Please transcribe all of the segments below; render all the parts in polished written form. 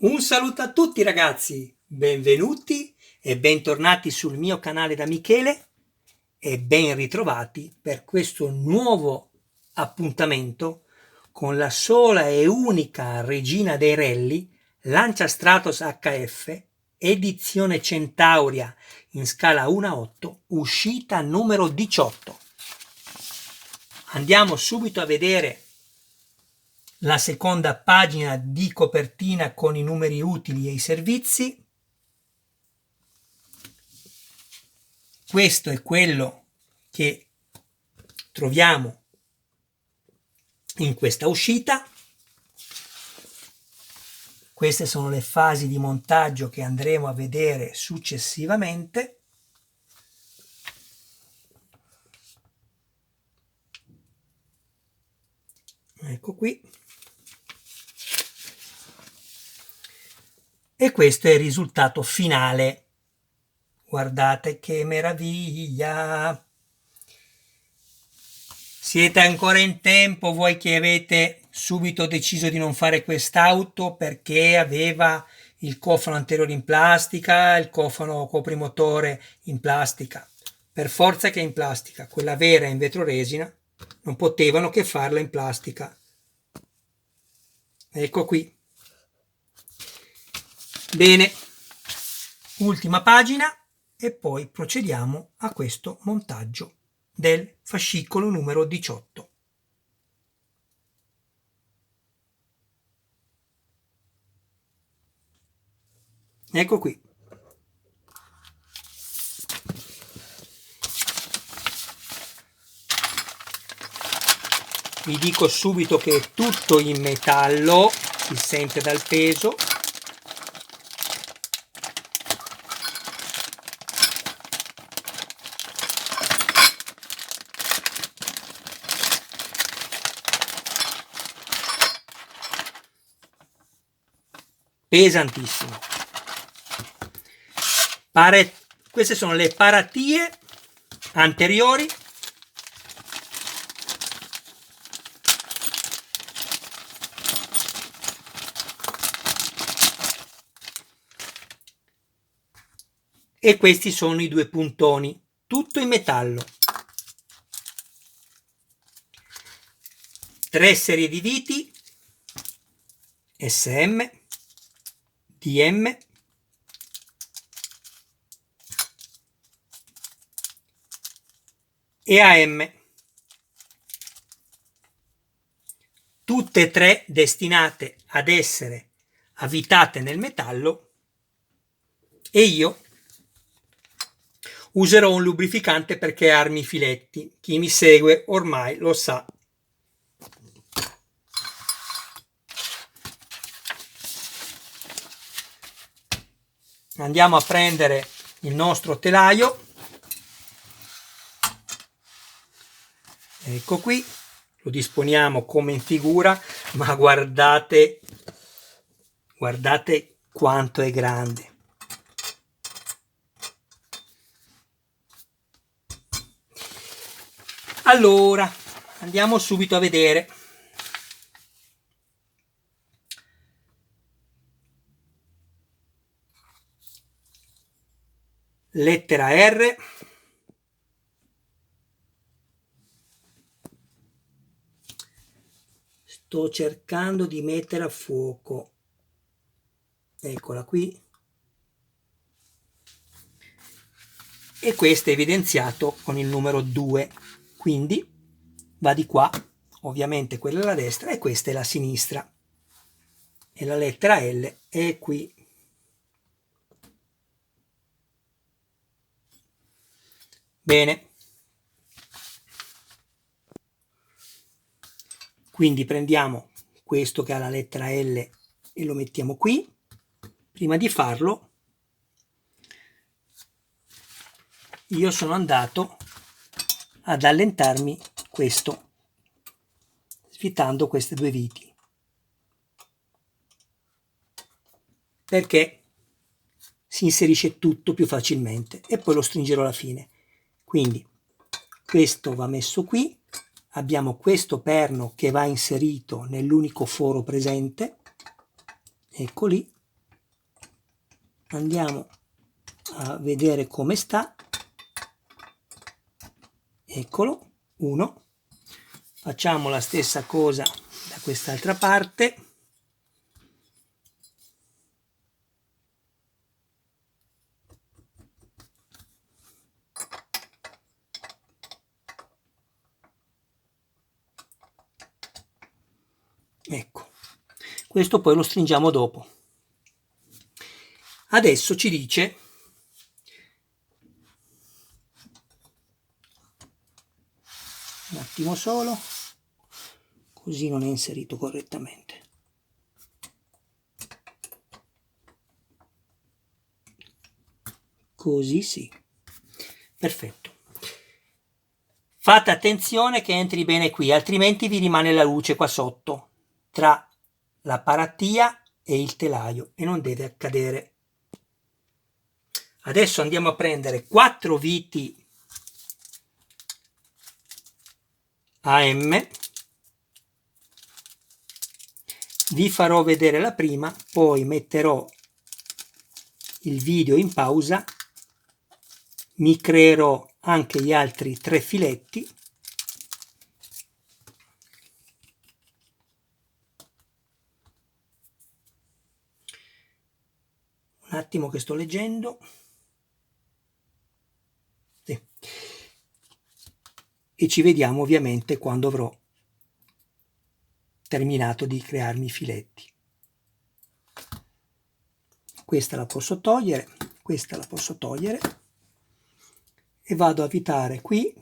Un saluto a tutti ragazzi, benvenuti e bentornati sul mio canale da Michele e ben ritrovati per questo nuovo appuntamento con la sola e unica regina dei rally, Lancia Stratos HF, edizione Centauria in scala 1:8, uscita numero 18. Andiamo subito a vedere la seconda pagina di copertina con i numeri utili e i servizi. Questo è quello che troviamo in questa uscita. Queste sono le fasi di montaggio che andremo a vedere successivamente. Ecco qui. E questo è il risultato finale. Guardate che meraviglia! Siete ancora in tempo voi che avete subito deciso di non fare quest'auto perché aveva il cofano anteriore in plastica, il cofano coprimotore in plastica. Per forza che è in plastica, quella vera è in vetroresina, non potevano che farla in plastica. Ecco qui. Bene, ultima pagina e poi procediamo a questo montaggio del fascicolo numero 18. Ecco qui. Vi dico subito che è tutto in metallo, si sente dal peso. Pesantissimo. Queste sono le paratie anteriori. E questi sono i due puntoni, tutto in metallo. 3 serie di viti, SM, DM, e AM, tutte e tre destinate ad essere avvitate nel metallo, e io userò un lubrificante perché armi i filetti. Chi mi segue ormai lo sa. Andiamo a prendere il nostro telaio. Ecco qui, lo disponiamo come in figura, ma guardate quanto è grande. Allora, andiamo subito a vedere. Lettera R. Sto cercando di mettere a fuoco. Eccola qui. E questo è evidenziato con il numero 2. Quindi va di qua. Ovviamente quella è la destra e questa è la sinistra. E la lettera L è qui. Bene. Quindi prendiamo questo che ha la lettera L e lo mettiamo qui. Prima di farlo io sono andato ad allentarmi questo, svitando queste due viti, perché si inserisce tutto più facilmente e poi lo stringerò alla fine. Quindi questo va messo qui, abbiamo questo perno che va inserito nell'unico foro presente, ecco lì, andiamo a vedere come sta. Eccolo, uno. Facciamo la stessa cosa da quest'altra parte. Ecco, questo poi lo stringiamo dopo. Adesso ci dice un attimo solo, così non è inserito correttamente. Così sì, perfetto. Fate attenzione che entri bene qui, altrimenti vi rimane la luce qua sotto, tra la paratia e il telaio, e non deve accadere. Adesso andiamo a prendere 4 viti AM, vi farò vedere la prima, poi metterò il video in pausa, mi creerò anche gli altri 3 filetti. Un attimo che sto leggendo. Sì. E ci vediamo ovviamente quando avrò terminato di crearmi i filetti. Questa la posso togliere, questa la posso togliere e vado a avvitare qui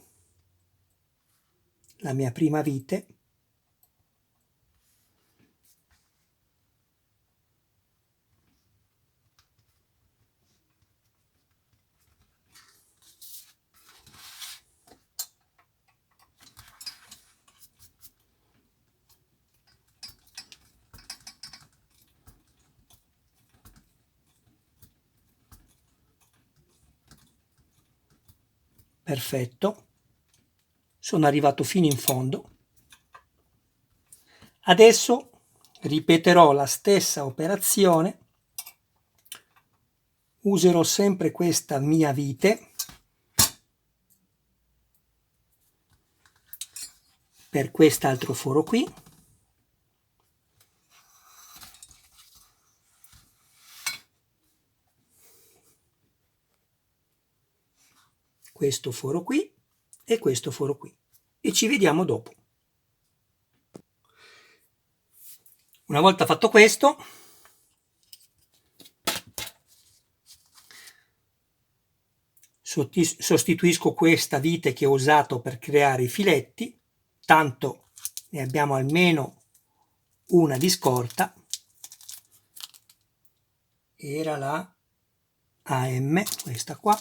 la mia prima vite. Perfetto, sono arrivato fino in fondo. Adesso ripeterò la stessa operazione, userò sempre questa mia vite per quest'altro foro qui. Questo foro qui e questo foro qui, e ci vediamo dopo. Una volta fatto questo, sostituisco questa vite che ho usato per creare i filetti, tanto ne abbiamo almeno una di scorta. Era la AM, questa qua.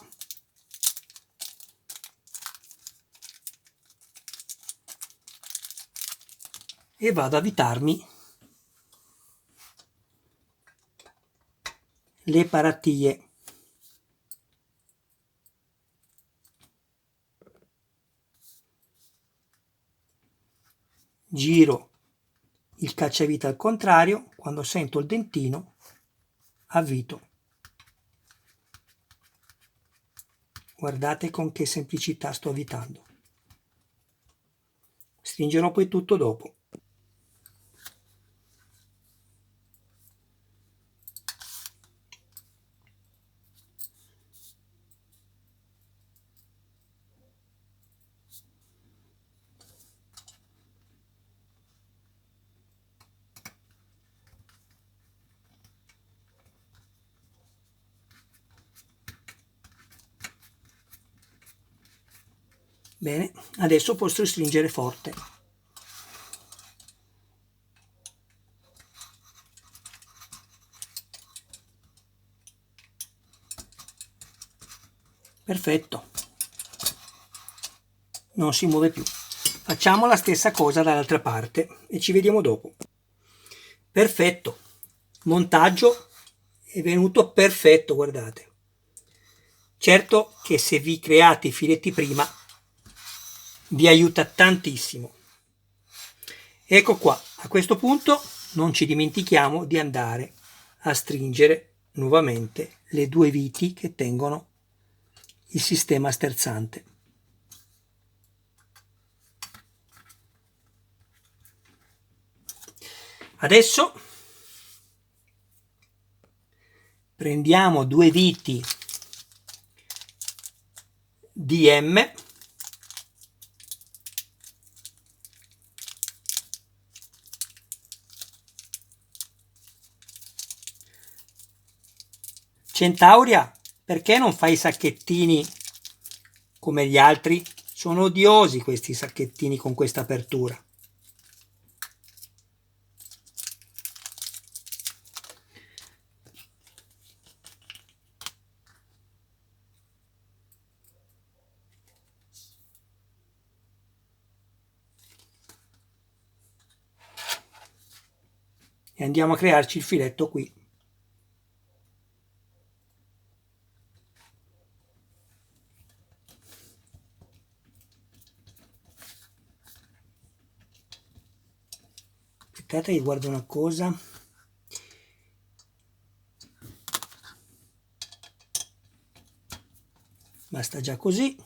E vado a avvitarmi le paratie. Giro il cacciavite al contrario, quando sento il dentino avvito. Guardate con che semplicità sto avvitando. Stringerò poi tutto dopo. Bene, adesso posso stringere forte. Perfetto. Non si muove più. Facciamo la stessa cosa dall'altra parte e ci vediamo dopo. Perfetto. Montaggio è venuto perfetto, guardate. Certo che se vi create i filetti prima vi aiuta tantissimo. Ecco qua, a questo punto non ci dimentichiamo di andare a stringere nuovamente le due viti che tengono il sistema sterzante. Adesso prendiamo due viti DM Centauria, perché non fai i sacchettini come gli altri? Sono odiosi questi sacchettini con questa apertura. E andiamo a crearci il filetto qui. Aspettate che guardo una cosa. Basta già così.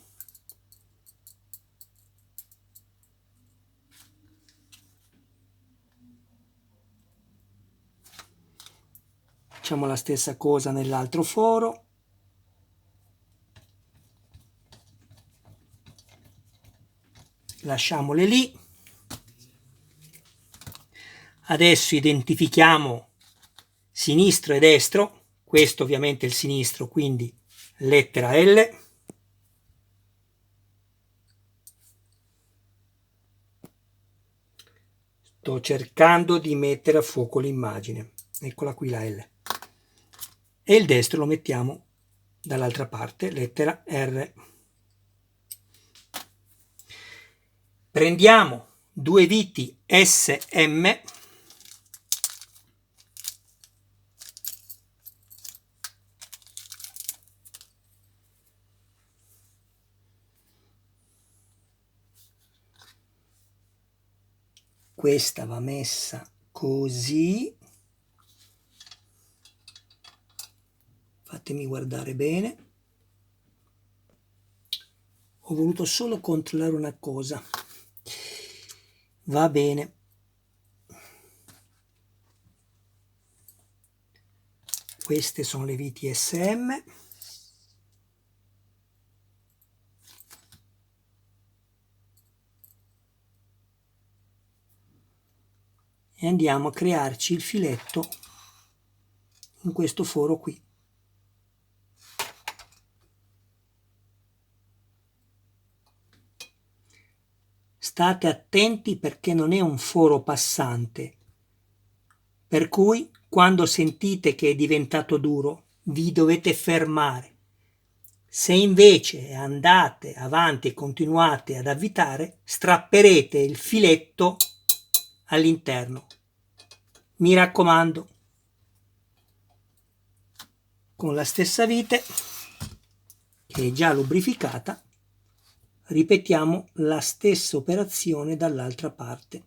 Facciamo la stessa cosa nell'altro foro. Lasciamole lì. Adesso identifichiamo sinistro e destro. Questo ovviamente è il sinistro, quindi lettera L. Sto cercando di mettere a fuoco l'immagine. Eccola qui la L. E il destro lo mettiamo dall'altra parte, lettera R. Prendiamo due viti SM questa va messa così, fatemi guardare bene, ho voluto solo controllare una cosa, va bene, queste sono le viti SM, e andiamo a crearci il filetto in questo foro qui. State attenti perché non è un foro passante, per cui quando sentite che è diventato duro vi dovete fermare. Se invece andate avanti e continuate ad avvitare, strapperete il filetto all'interno. Mi raccomando, con la stessa vite che è già lubrificata, ripetiamo la stessa operazione dall'altra parte.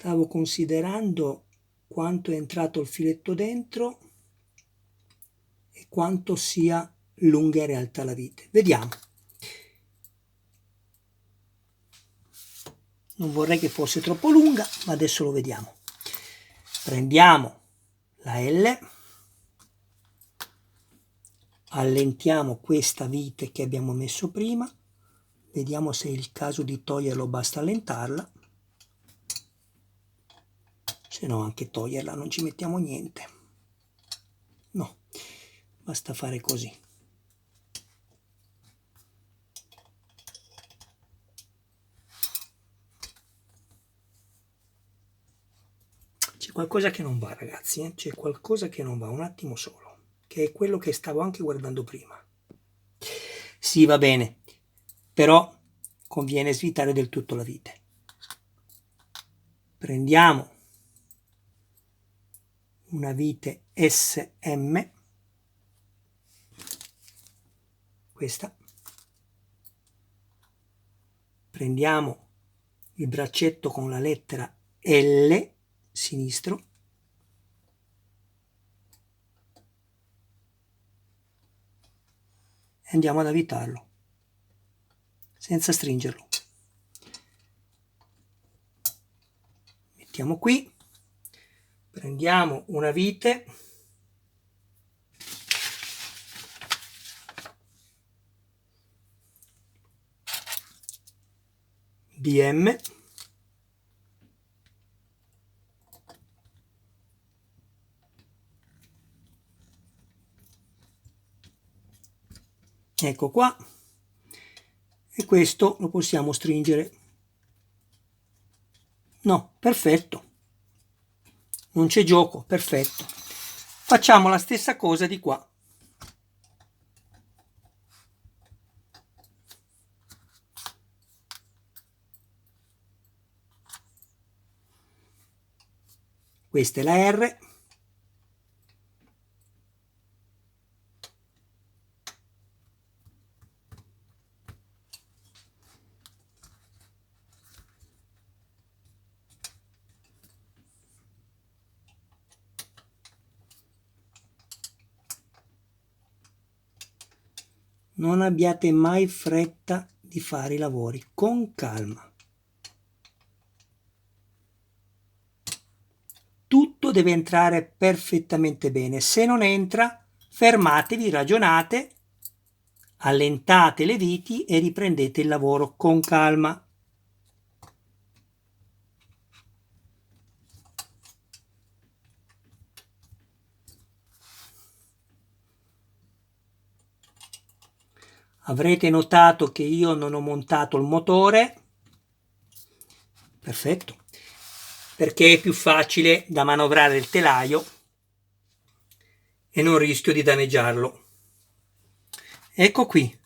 Stavo considerando quanto è entrato il filetto dentro e quanto sia lunga in realtà la vite. Vediamo. Non vorrei che fosse troppo lunga, ma adesso lo vediamo. Prendiamo la L, allentiamo questa vite che abbiamo messo prima, vediamo se è il caso di toglierlo, basta allentarla, se no anche toglierla, non ci mettiamo niente. No, basta fare così. C'è qualcosa che non va, ragazzi, c'è qualcosa che non va, un attimo solo, che è quello che stavo anche guardando prima. Sì, va bene, però conviene svitare del tutto la vite. Prendiamo una vite SM, questa, prendiamo il braccetto con la lettera L sinistro e andiamo ad avvitarlo senza stringerlo. Mettiamo qui, prendiamo una vite BM, ecco qua, e questo lo possiamo stringere. No, perfetto, non c'è gioco, perfetto. Facciamo la stessa cosa di qua. Questa è la R. Non abbiate mai fretta di fare i lavori, con calma. Tutto deve entrare perfettamente bene. Se non entra, fermatevi, ragionate, allentate le viti e riprendete il lavoro con calma. Avrete notato che io non ho montato il motore, perfetto, perché è più facile da manovrare il telaio e non rischio di danneggiarlo. Ecco qui,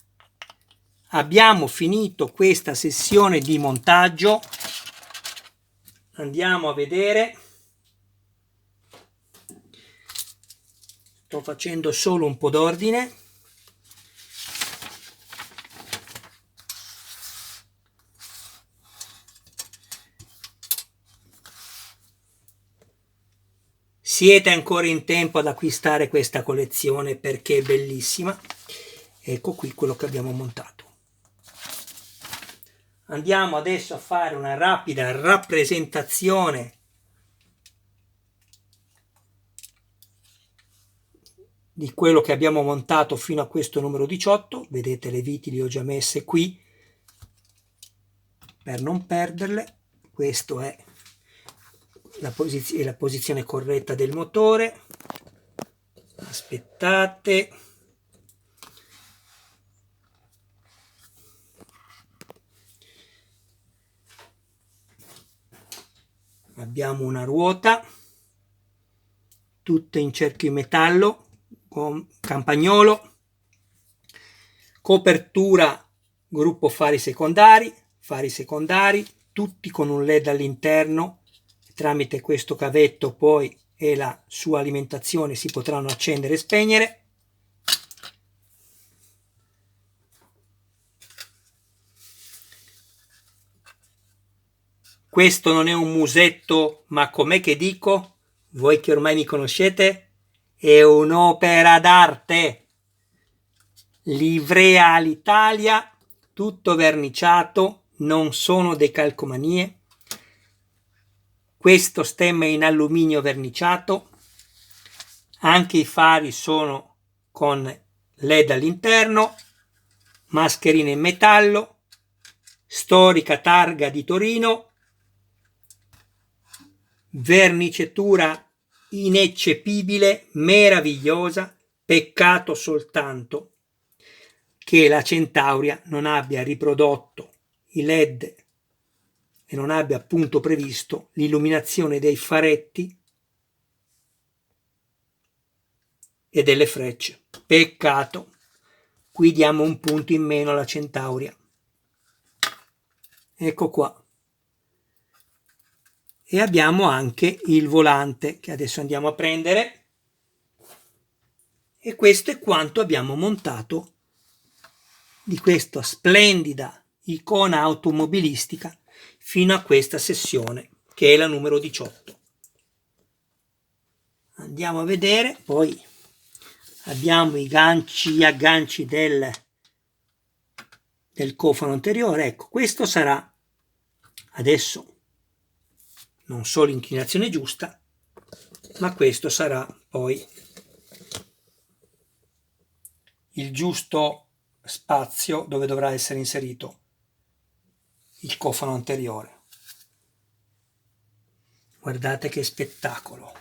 abbiamo finito questa sessione di montaggio. Andiamo a vedere. Sto facendo solo un po' d'ordine. Siete ancora in tempo ad acquistare questa collezione perché è bellissima. Ecco qui quello che abbiamo montato. Andiamo adesso a fare una rapida rappresentazione di quello che abbiamo montato fino a questo numero 18. Vedete, le viti le ho già messe qui per non perderle. Questa è la posizione corretta del motore. Aspettate. Abbiamo una ruota tutta in cerchio in metallo con campagnolo, copertura gruppo fari secondari, tutti con un LED all'interno. Tramite questo cavetto poi e la sua alimentazione si potranno accendere e spegnere. Questo non è un musetto, ma com'è che dico? Voi che ormai mi conoscete, è un'opera d'arte. Livrea all'Italia, tutto verniciato, non sono decalcomanie. Questo stemma è in alluminio verniciato. Anche i fari sono con LED all'interno, mascherine in metallo, storica targa di Torino, verniciatura ineccepibile, meravigliosa. Peccato soltanto che la Centauria non abbia riprodotto i LED e non abbia appunto previsto l'illuminazione dei faretti e delle frecce. Peccato. Qui diamo un punto in meno alla Centauria. Ecco qua. e abbiamo anche il volante che adesso andiamo a prendere, e questo è quanto abbiamo montato di questa splendida icona automobilistica fino a questa sessione che è la numero 18. Andiamo a vedere, poi abbiamo gli agganci del cofano anteriore. Ecco, questo sarà adesso non solo l'inclinazione giusta, ma questo sarà poi il giusto spazio dove dovrà essere inserito il cofano anteriore. Guardate che spettacolo!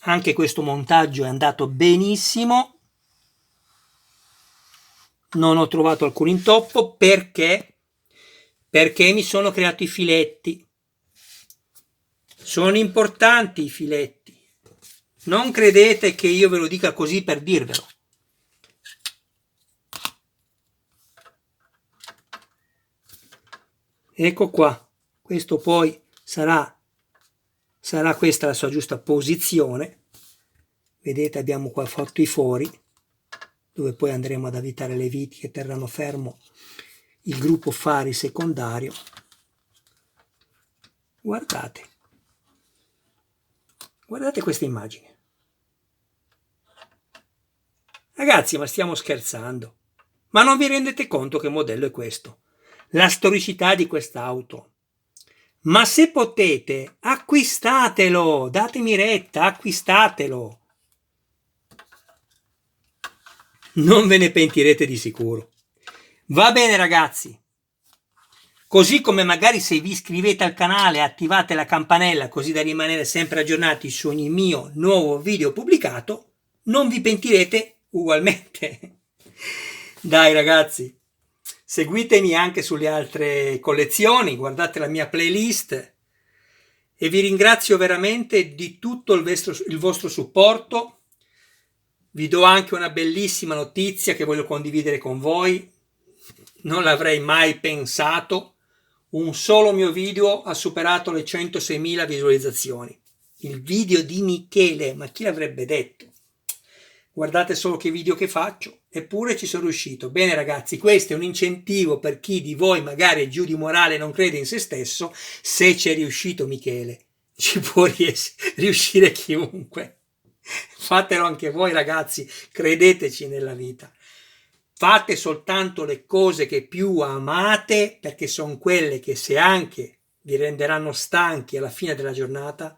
Anche questo montaggio è andato benissimo, non ho trovato alcun intoppo perché mi sono creato i filetti. Sono importanti i filetti, non credete che io ve lo dica così per dirvelo. Ecco qua, questo poi sarà questa la sua giusta posizione. Vedete, abbiamo qua fatto i fori dove poi andremo ad avvitare le viti che terranno fermo il gruppo fari secondario. Guardate questa immagine, ragazzi, ma stiamo scherzando? Ma non vi rendete conto che modello è questo? La storicità di quest'auto. Ma se potete, acquistatelo, datemi retta, acquistatelo. Non ve ne pentirete di sicuro. Va bene ragazzi, così come magari se vi iscrivete al canale e attivate la campanella così da rimanere sempre aggiornati su ogni mio nuovo video pubblicato, non vi pentirete ugualmente. Dai ragazzi, seguitemi anche sulle altre collezioni, guardate la mia playlist e vi ringrazio veramente di tutto il vostro supporto. Vi do anche una bellissima notizia che voglio condividere con voi. Non l'avrei mai pensato. Un solo mio video ha superato le 106.000 visualizzazioni. Il video di Michele, ma chi l'avrebbe detto? Guardate solo che video che faccio, eppure ci sono riuscito. Bene ragazzi, questo è un incentivo per chi di voi magari è giù di morale e non crede in se stesso. Se c'è riuscito Michele, ci può riuscire chiunque. Fatelo anche voi ragazzi, credeteci nella vita. Fate soltanto le cose che più amate, perché sono quelle che, se anche vi renderanno stanchi alla fine della giornata,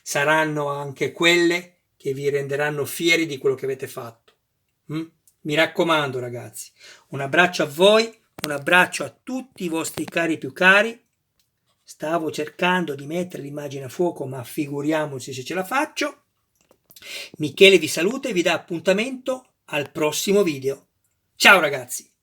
saranno anche quelle che vi renderanno fieri di quello che avete fatto. Mi raccomando ragazzi, un abbraccio a voi, un abbraccio a tutti i vostri cari più cari. Stavo cercando di mettere l'immagine a fuoco, ma figuriamoci se ce la faccio. Michele vi saluta e vi dà appuntamento al prossimo video. Ciao ragazzi!